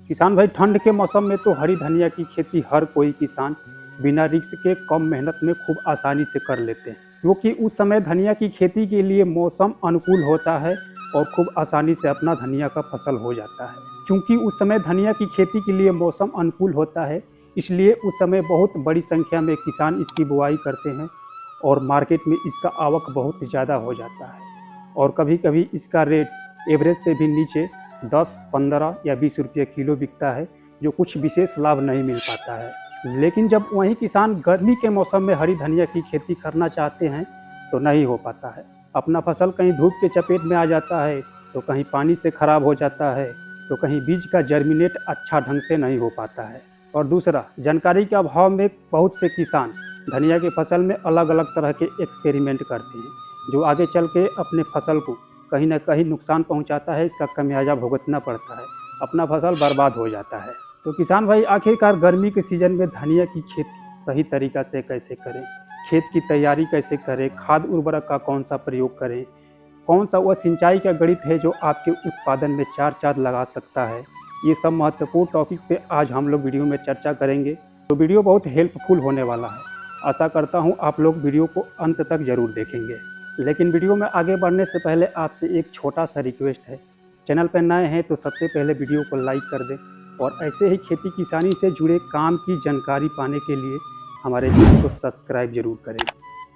किसान भाई, ठंड के मौसम में तो हरी धनिया की खेती हर कोई किसान बिना रिस्क के कम मेहनत में खूब आसानी से कर लेते हैं, क्योंकि उस समय धनिया की खेती के लिए मौसम अनुकूल होता है और खूब आसानी से अपना धनिया का फसल हो जाता है। चूंकि उस समय धनिया की खेती के लिए मौसम अनुकूल होता है, इसलिए उस समय बहुत बड़ी संख्या में किसान इसकी बुआई करते हैं और मार्केट में इसका आवक बहुत ज़्यादा हो जाता है और कभी कभी इसका रेट एवरेज से भी नीचे 10, 15 या 20 रुपये किलो बिकता है, जो कुछ विशेष लाभ नहीं मिल पाता है। लेकिन जब वही किसान गर्मी के मौसम में हरी धनिया की खेती करना चाहते हैं तो नहीं हो पाता है। अपना फसल कहीं धूप के चपेट में आ जाता है, तो कहीं पानी से खराब हो जाता है, तो कहीं बीज का जर्मिनेट अच्छा ढंग से नहीं हो पाता है। और दूसरा, जानकारी के अभाव में बहुत से किसान धनिया की फसल में अलग अलग तरह के एक्सपेरिमेंट करते हैं, जो आगे चल के अपने फसल को कहीं ना कहीं नुकसान पहुंचाता है। इसका खमियाजा भुगतना पड़ता है, अपना फसल बर्बाद हो जाता है। तो किसान भाई, आखिरकार गर्मी के सीजन में धनिया की खेती सही तरीक़ा से कैसे करें, खेत की तैयारी कैसे करें, खाद उर्वरक का कौन सा प्रयोग करें, कौन सा वह सिंचाई का गणित है जो आपके उत्पादन में चार चांद लगा सकता है, ये सब महत्वपूर्ण टॉपिक पे आज हम लोग वीडियो में चर्चा करेंगे। तो वीडियो बहुत हेल्पफुल होने वाला है। आशा करता हूँ आप लोग वीडियो को अंत तक ज़रूर देखेंगे। लेकिन वीडियो में आगे बढ़ने से पहले आपसे एक छोटा सा रिक्वेस्ट है, चैनल पर नए हैं तो सबसे पहले वीडियो को लाइक कर दें और ऐसे ही खेती किसानी से जुड़े काम की जानकारी पाने के लिए हमारे चैनल को सब्सक्राइब जरूर करें,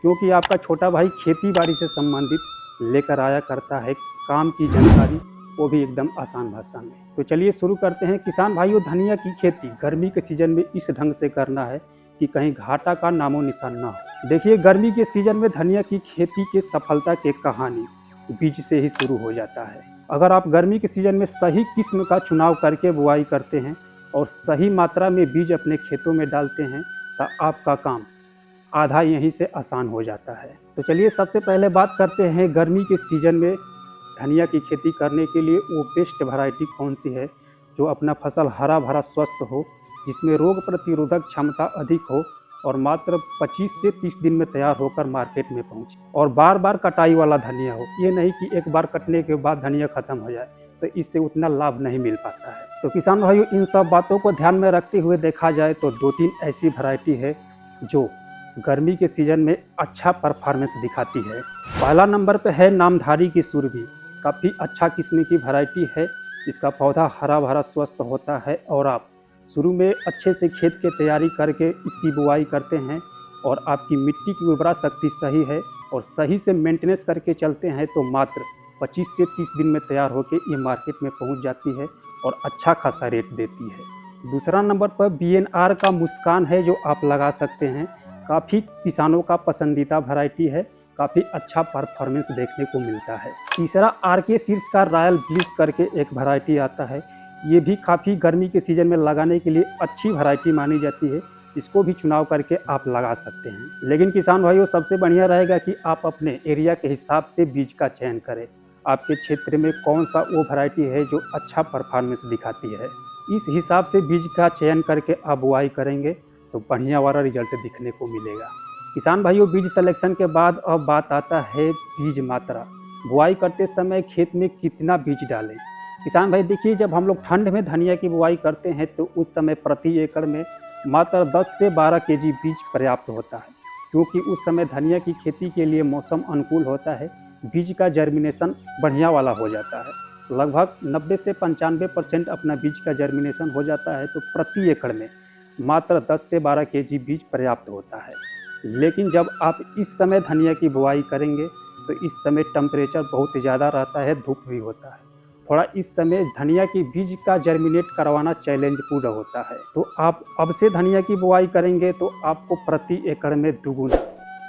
क्योंकि आपका छोटा भाई खेती बाड़ी से संबंधित लेकर आया करता है काम की जानकारी, वो भी एकदम आसान भाषा में। तो चलिए शुरू करते हैं। किसान भाइयों, धनिया की खेती गर्मी के सीजन में इस ढंग से करना है कि कहीं घाटा का नामो निशान ना हो। देखिए, गर्मी के सीजन में धनिया की खेती के सफलता की कहानी बीज से ही शुरू हो जाता है। अगर आप गर्मी के सीजन में सही किस्म का चुनाव करके बुआई करते हैं और सही मात्रा में बीज अपने खेतों में डालते हैं तो आपका काम आधा यहीं से आसान हो जाता है। तो चलिए सबसे पहले बात करते हैं गर्मी के सीजन में धनिया की खेती करने के लिए वो बेस्ट वैरायटी कौन सी है जो अपना फसल हरा भरा स्वस्थ हो, जिसमें रोग प्रतिरोधक क्षमता अधिक हो और मात्र 25 से 30 दिन में तैयार होकर मार्केट में पहुंचे, और बार बार कटाई वाला धनिया हो। ये नहीं कि एक बार कटने के बाद धनिया खत्म हो जाए, तो इससे उतना लाभ नहीं मिल पाता है। तो किसान भाइयों, इन सब बातों को ध्यान में रखते हुए देखा जाए तो 2-3 ऐसी वैरायटी है जो गर्मी के सीजन में अच्छा परफॉर्मेंस दिखाती है। पहला नंबर पे है नामधारी की सुरभि। काफ़ी अच्छा किस्म की वैरायटी है। इसका पौधा हरा भरा स्वस्थ होता है और आप शुरू में अच्छे से खेत की तैयारी करके इसकी बुआई करते हैं और आपकी मिट्टी की उर्वरा शक्ति सही है और सही से मेंटेनेंस करके चलते हैं तो मात्र 25 से 30 दिन में तैयार होकर ये मार्केट में पहुंच जाती है और अच्छा खासा रेट देती है। दूसरा नंबर पर BNR का मुस्कान है, जो आप लगा सकते हैं। काफ़ी किसानों का पसंदीदा वैरायटी है, काफ़ी अच्छा परफॉर्मेंस देखने को मिलता है। तीसरा RK सीड्स का रॉयल ब्लिस करके एक वैरायटी आता है। ये भी काफ़ी गर्मी के सीजन में लगाने के लिए अच्छी वैरायटी मानी जाती है। इसको भी चुनाव करके आप लगा सकते हैं। लेकिन किसान भाइयों, सबसे बढ़िया रहेगा कि आप अपने एरिया के हिसाब से बीज का चयन करें। आपके क्षेत्र में कौन सा वो वैरायटी है जो अच्छा परफॉर्मेंस दिखाती है, इस हिसाब से बीज का चयन करके आप बुआई करेंगे तो बढ़िया वाला रिजल्ट दिखने को मिलेगा। किसान भाइयों, बीज सिलेक्शन के बाद अब बात आता है बीज मात्रा। बुआई करते समय खेत में कितना बीज डालें। किसान भाई देखिए, जब हम लोग ठंड में धनिया की बुआई करते हैं तो उस समय प्रति एकड़ में मात्र 10 से 12 केजी बीज पर्याप्त होता है, क्योंकि उस समय धनिया की खेती के लिए मौसम अनुकूल होता है। बीज का जर्मिनेशन बढ़िया वाला हो जाता है। लगभग 90 से 95% अपना बीज का जर्मिनेशन हो जाता है, तो प्रति एकड़ में मात्र 10 से 12 केजी बीज पर्याप्त होता है। लेकिन जब आप इस समय धनिया की बुआई करेंगे तो इस समय टेम्परेचर बहुत ज़्यादा रहता है, धूप भी होता है। थोड़ा इस समय धनिया की बीज का जर्मिनेट करवाना चैलेंज पूर्ण होता है। तो आप अब से धनिया की बुआई करेंगे तो आपको प्रति एकड़ में दुगुना,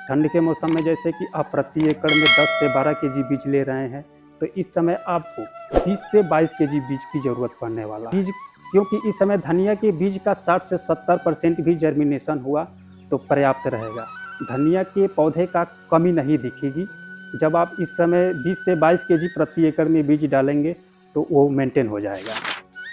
ठंड के मौसम में जैसे कि आप प्रति एकड़ में 10 से 12 केजी बीज ले रहे हैं, तो इस समय आपको 20 से 22 केजी बीज की ज़रूरत पड़ने वाला है। क्योंकि इस समय धनिया के बीज का 60 से 70% भी जर्मिनेशन हुआ तो पर्याप्त रहेगा। धनिया के पौधे का कमी नहीं दिखेगी। जब आप इस समय 20 से 22 केजी प्रति एकड़ में बीज डालेंगे तो वो मेंटेन हो जाएगा।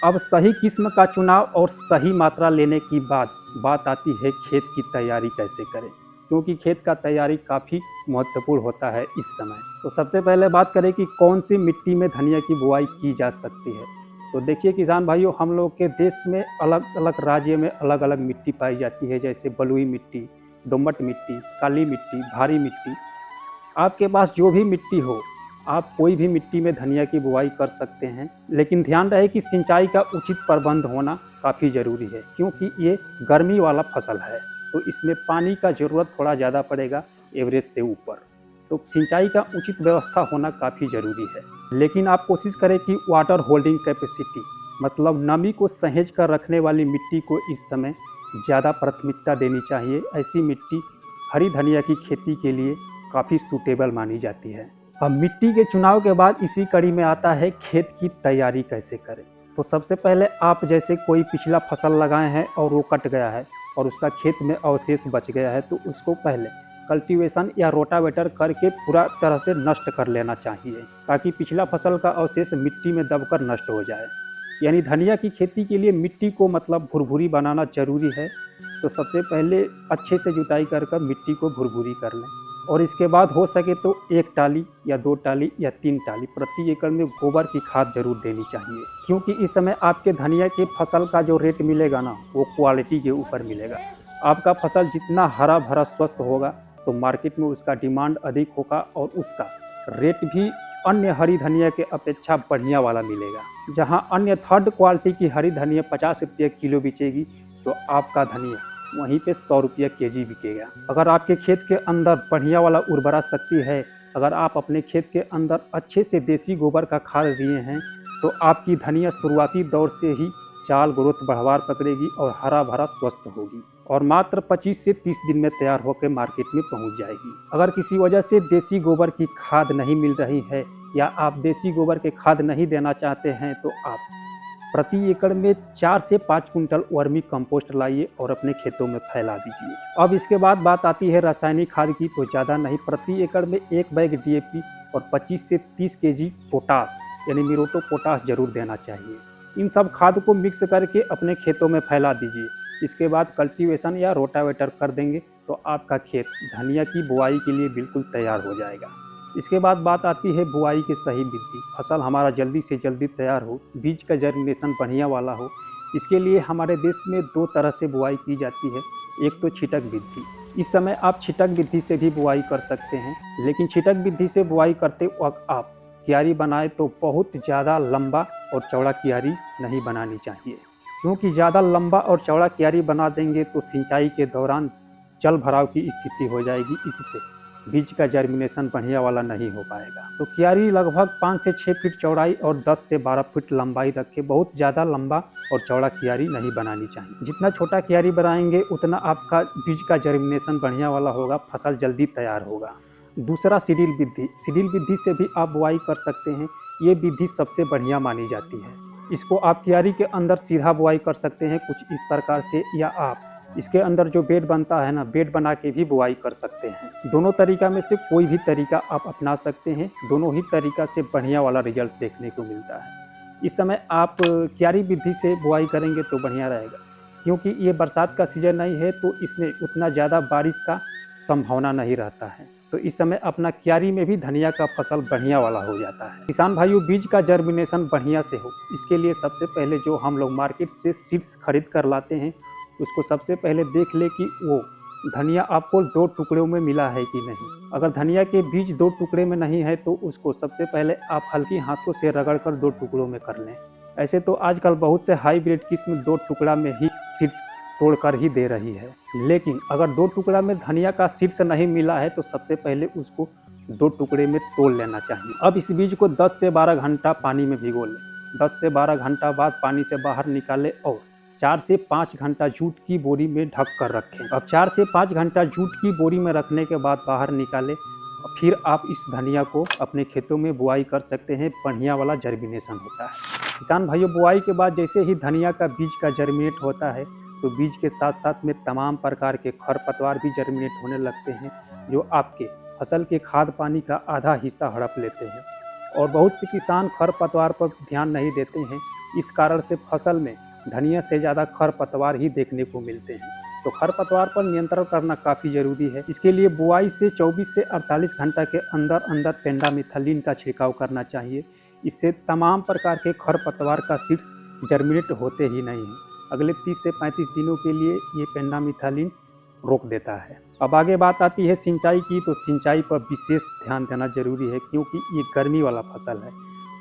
अब सही किस्म का चुनाव और सही मात्रा लेने की बात आती है खेत की तैयारी कैसे करें, क्योंकि खेत का तैयारी काफ़ी महत्वपूर्ण होता है इस समय। तो सबसे पहले बात करें कि कौन सी मिट्टी में धनिया की बुआई की जा सकती है। तो देखिए किसान भाइयों, हम लोग के देश में अलग अलग राज्य में अलग अलग मिट्टी पाई जाती है, जैसे बलुई मिट्टी, दोमट मिट्टी, काली मिट्टी, भारी मिट्टी। आपके पास जो भी मिट्टी हो, आप कोई भी मिट्टी में धनिया की बुआई कर सकते हैं, लेकिन ध्यान रहे कि सिंचाई का उचित प्रबंध होना काफ़ी ज़रूरी है, क्योंकि ये गर्मी वाला फसल है, तो इसमें पानी का ज़रूरत थोड़ा ज़्यादा पड़ेगा एवरेज से ऊपर। तो सिंचाई का उचित व्यवस्था होना काफ़ी ज़रूरी है, लेकिन आप कोशिश करें कि वाटर होल्डिंग कैपेसिटी, मतलब नमी को सहेज कर रखने वाली मिट्टी को इस समय ज़्यादा प्राथमिकता देनी चाहिए। ऐसी मिट्टी हरी धनिया की खेती के लिए काफ़ी सूटेबल मानी जाती है। अब मिट्टी के चुनाव के बाद इसी कड़ी में आता है खेत की तैयारी कैसे करें। तो सबसे पहले आप जैसे कोई पिछला फसल लगाए हैं और वो कट गया है और उसका खेत में अवशेष बच गया है, तो उसको पहले कल्टीवेशन या रोटावेटर करके पूरा तरह से नष्ट कर लेना चाहिए, ताकि पिछला फसल का अवशेष मिट्टी में दबकर नष्ट हो जाए। यानी धनिया की खेती के लिए मिट्टी को मतलब भुरभुरी बनाना जरूरी है। तो सबसे पहले अच्छे से जुताई कर मिट्टी को भुरभुरी कर लें, और इसके बाद हो सके तो 1 टाली या 2 टाली या 3 टाली प्रति एकड़ में गोबर की खाद जरूर देनी चाहिए, क्योंकि इस समय आपके धनिया के फसल का जो रेट मिलेगा ना, वो क्वालिटी के ऊपर मिलेगा। आपका फसल जितना हरा भरा स्वस्थ होगा, तो मार्केट में उसका डिमांड अधिक होगा और उसका रेट भी अन्य हरी धनिया के अपेक्षा बढ़िया वाला मिलेगा। जहां अन्य थर्ड क्वालिटी की हरी धनिया 50 रुपये किलो बिकेगी, तो आपका धनिया वहीं पे 100 रुपये केजी बिकेगा। अगर आपके खेत के अंदर बढ़िया वाला उर्वरा शक्ति है, अगर आप अपने खेत के अंदर अच्छे से देसी गोबर का खाद दिए हैं, तो आपकी धनिया शुरुआती दौर से ही चाल ग्रोथ बढ़वार पकड़ेगी और हरा भरा स्वस्थ होगी, और मात्र 25 से 30 दिन में तैयार होकर मार्केट में पहुंच जाएगी। अगर किसी वजह से देसी गोबर की खाद नहीं मिल रही है, या आप देसी गोबर के खाद नहीं देना चाहते हैं, तो आप प्रति एकड़ में 4 से 5 कुंटल वर्मी कंपोस्ट लाइए और अपने खेतों में फैला दीजिए। अब इसके बाद बात आती है रासायनिक खाद की। तो ज़्यादा नहीं, प्रति एकड़ में 1 बैग डीएपी और 25 से 30 केजी पोटास यानी मिरोटो पोटास जरूर देना चाहिए। इन सब खाद को मिक्स करके अपने खेतों में फैला दीजिए। इसके बाद कल्टीवेशन या रोटावेटर कर देंगे, तो आपका खेत धनिया की बुआई के लिए बिल्कुल तैयार हो जाएगा। इसके बाद बात आती है बुआई की सही विधि। फसल हमारा जल्दी से जल्दी तैयार हो, बीज का जर्मिनेशन बढ़िया वाला हो, इसके लिए हमारे देश में 2 तरह से बुआई की जाती है। एक तो छिटक विधि। इस समय आप छिटक विधि से भी बुआई कर सकते हैं, लेकिन छिटक विधि से बुआई करते वक्त आप क्यारी बनाए तो बहुत ज़्यादा लंबा और चौड़ा क्यारी नहीं बनानी चाहिए, क्योंकि ज़्यादा लंबा और चौड़ा क्यारी बना देंगे तो सिंचाई के दौरान जल भराव की स्थिति हो जाएगी। इससे बीज का जर्मिनेशन बढ़िया वाला नहीं हो पाएगा। तो क्यारी लगभग 5 से 6 फीट चौड़ाई और 10 से 12 फीट लंबाई रखें। बहुत ज़्यादा लंबा और चौड़ा क्यारी नहीं बनानी चाहिए। जितना छोटा क्यारी बनाएंगे उतना आपका बीज का जर्मिनेशन बढ़िया वाला होगा, फसल जल्दी तैयार होगा। दूसरा सीडील विधि। सीडील विधि से भी आप बुआई कर सकते हैं। ये विधि सबसे बढ़िया मानी जाती है। इसको आप क्यारी के अंदर सीधा बुआई कर सकते हैं कुछ इस प्रकार से, या आप इसके अंदर जो बेड बनता है ना, बेड बना के भी बुआई कर सकते हैं। दोनों तरीका में से कोई भी तरीका आप अपना सकते हैं। दोनों ही तरीका से बढ़िया वाला रिजल्ट देखने को मिलता है। इस समय आप क्यारी विधि से बुआई करेंगे तो बढ़िया रहेगा, क्योंकि ये बरसात का सीजन नहीं है, तो इसमें उतना ज़्यादा बारिश का संभावना नहीं रहता है। तो इस समय अपना क्यारी में भी धनिया का फसल बढ़िया वाला हो जाता है। किसान भाइयों, बीज का जर्मिनेशन बढ़िया से हो, इसके लिए सबसे पहले जो हम लोग मार्केट से सीड्स खरीद कर लाते हैं, उसको सबसे पहले देख ले कि वो धनिया आपको 2 टुकड़ों में मिला है कि नहीं। अगर धनिया के बीज 2 टुकड़े में नहीं है, तो उसको सबसे पहले आप हल्की हाथों से रगड़ कर 2 टुकड़ों में कर लें। ऐसे तो आजकल बहुत से हाईब्रिड किस्म 2 टुकड़ा में ही सीड्स तोड़कर ही दे रही है, लेकिन अगर 2 टुकड़ा में धनिया का सीड्स नहीं मिला है, तो सबसे पहले उसको 2 टुकड़े में तोड़ लेना चाहिए। अब इस बीज को 10 से 12 घंटा पानी में भिगो लें। 10 से 12 घंटा बाद पानी से बाहर निकालें और 4 से 5 घंटा जूट की बोरी में ढक कर रखें। अब 4 से 5 घंटा जूट की बोरी में रखने के बाद बाहर निकालें, फिर आप इस धनिया को अपने खेतों में बुआई कर सकते हैं। बढ़िया वाला जर्मिनेशन होता है। किसान भाइयों, बुआई के बाद जैसे ही धनिया का बीज का जर्मिनेट होता है, तो बीज के साथ साथ में तमाम प्रकार के खरपतवार भी जर्मिनेट होने लगते हैं, जो आपके फसल के खाद पानी का आधा हिस्सा हड़प लेते हैं। और बहुत से किसान खरपतवार पर ध्यान नहीं देते हैं, इस कारण से फसल में धनिया से ज़्यादा खरपतवार ही देखने को मिलते हैं। तो खरपतवार पर नियंत्रण करना काफ़ी ज़रूरी है। इसके लिए बुआई से 24 से 48 घंटा के अंदर अंदर पेंडामिथलिन का छिड़काव करना चाहिए। इससे तमाम प्रकार के खरपतवार का सीड्स जर्मिनेट होते ही नहीं हैं। अगले 30 से 35 दिनों के लिए ये पेंडामिथालिन रोक देता है। अब आगे बात आती है सिंचाई की, तो सिंचाई पर विशेष ध्यान देना जरूरी है क्योंकि ये गर्मी वाला फसल है।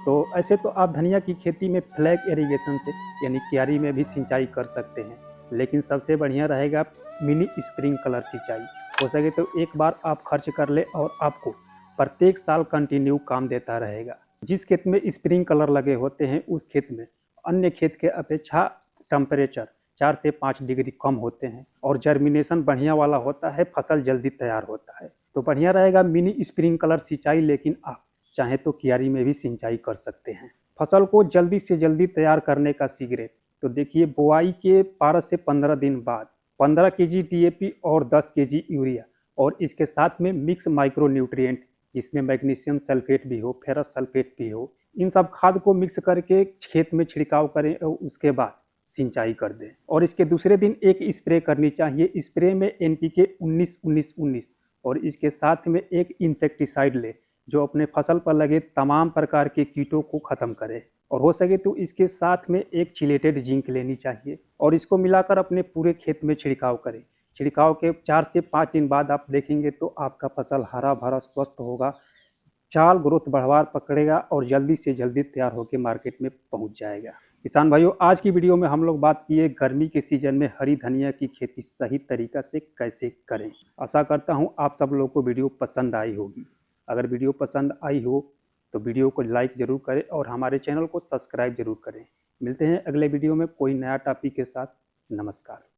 तो ऐसे तो आप धनिया की खेती में फ्लैग इरिगेशन से यानी क्यारी में भी सिंचाई कर सकते हैं, लेकिन सबसे बढ़िया रहेगा मिनी स्प्रिंकलर सिंचाई। हो सके तो एक बार आप खर्च कर ले और आपको प्रत्येक साल कंटिन्यू काम देता रहेगा। जिस खेत में स्प्रिंकलर लगे होते हैं उस खेत में अन्य खेत के अपेक्षा टेम्परेचर 4 से 5 डिग्री कम होते हैं और जर्मिनेशन बढ़िया वाला होता है, फसल जल्दी तैयार होता है। तो बढ़िया रहेगा मिनी स्प्रिंकलर सिंचाई, लेकिन आप चाहे तो क्यारी में भी सिंचाई कर सकते हैं। फसल को जल्दी से जल्दी तैयार करने का सीक्रेट, तो देखिए बुआई के 12 से 15 दिन बाद 15 केजी डीएपी और 10 केजी यूरिया और इसके साथ में मिक्स माइक्रो न्यूट्रिएंट, इसमें मैग्नीशियम सल्फेट भी हो, फेरस सल्फेट भी हो, इन सब खाद को मिक्स करके खेत में छिड़काव करें और उसके बाद सिंचाई कर दें। और इसके दूसरे दिन एक स्प्रे करनी चाहिए। स्प्रे में एनपीके 19-19-19 और इसके साथ में एक इंसेक्टिसाइड ले जो अपने फसल पर लगे तमाम प्रकार के कीटों को खत्म करे। और हो सके तो इसके साथ में एक चिलेटेड जिंक लेनी चाहिए और इसको मिलाकर अपने पूरे खेत में छिड़काव करें। छिड़काव के 4 से 5 दिन बाद आप देखेंगे तो आपका फसल हरा भरा स्वस्थ होगा, चाल ग्रोथ बढ़वार पकड़ेगा और जल्दी से जल्दी तैयार होकर मार्केट में पहुंच जाएगा। किसान भाइयों, आज की वीडियो में हम लोग बात किए गर्मी के सीजन में हरी धनिया की खेती सही तरीका से कैसे करें। आशा करता हूं आप सब लोगों को वीडियो पसंद आई होगी। अगर वीडियो पसंद आई हो तो वीडियो को लाइक जरूर करें और हमारे चैनल को सब्सक्राइब जरूर करें। मिलते हैं अगले वीडियो में कोई नया टॉपिक के साथ। नमस्कार।